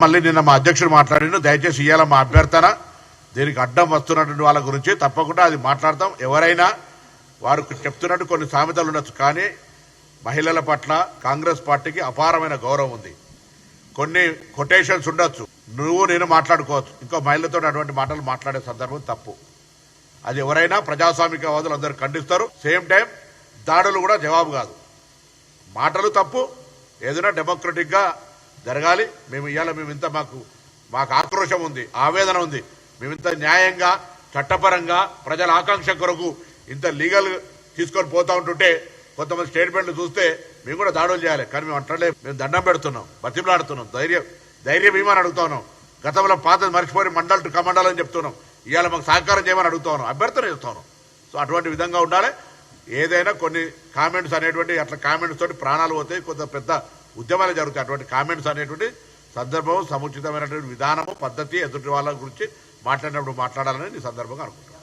మళ్ళీ నిన్న మా అధ్యక్షుడు మాట్లాడిండు, దయచేసి ఇవాళ మా అభ్యర్థన దీనికి అడ్డం వస్తున్నటువంటి వాళ్ళ గురించి తప్పకుండా అది మాట్లాడతాం. ఎవరైనా వారు చెప్తున్నట్టు కొన్ని సామెతలు ఉండొచ్చు, కానీ మహిళల పట్ల కాంగ్రెస్ పార్టీకి అపారమైన గౌరవం ఉంది. కొన్ని కొటేషన్స్ ఉండొచ్చు, నువ్వు నేను మాట్లాడుకోవచ్చు, ఇంకో మహిళతో అటువంటి మాటలు మాట్లాడే సందర్భం తప్పు. అది ఎవరైనా ప్రజాస్వామికవాదులు అందరూ ఖండిస్తారు. సేమ్ టైం దాడులు కూడా జవాబు కాదు. మాటలు తప్పు, ఏదైనా డెమోక్రటిక్ గా జరగాలి. మేము ఇంత మాకు ఆక్రోశం ఉంది, ఆవేదన ఉంది. మేమింత న్యాయంగా చట్టపరంగా ప్రజల ఆకాంక్ష కొరకు ఇంత లీగల్ తీసుకొని పోతా ఉంటుంటే కొంతమంది స్టేట్మెంట్లు చూస్తే మేము కూడా దాడులు చేయాలి, కానీ మేము అట్లే మేము దండం పెడుతున్నాం, బతిమలాడుతున్నాం, ధైర్యం ఏమని అడుగుతా ఉన్నాం. గతంలో పాత మర్చిపోయి మండల్ టు కమండల్ అని చెప్తున్నాం. ఇవాళ మాకు సహకారం చేయమని అడుగుతా ఉన్నాం, అభ్యర్థన చేస్తా ఉన్నాం. సో అటువంటి విధంగా ఉండాలి. ఏదైనా కొన్ని కామెంట్స్ అనేటువంటి అట్లా కామెంట్స్ తోటి ప్రాణాలు పోతాయి, కొంత పెద్ద ఉద్యమాలు జరుగుతాయి. అటువంటి కామెంట్స్ అనేటువంటి సందర్భం, సముచితమైనటువంటి విధానము, పద్ధతి ఎదుటి వాళ్ళ గురించి మాట్లాడినప్పుడు మాట్లాడాలని ఈ సందర్భంగా అనుకుంటున్నాను.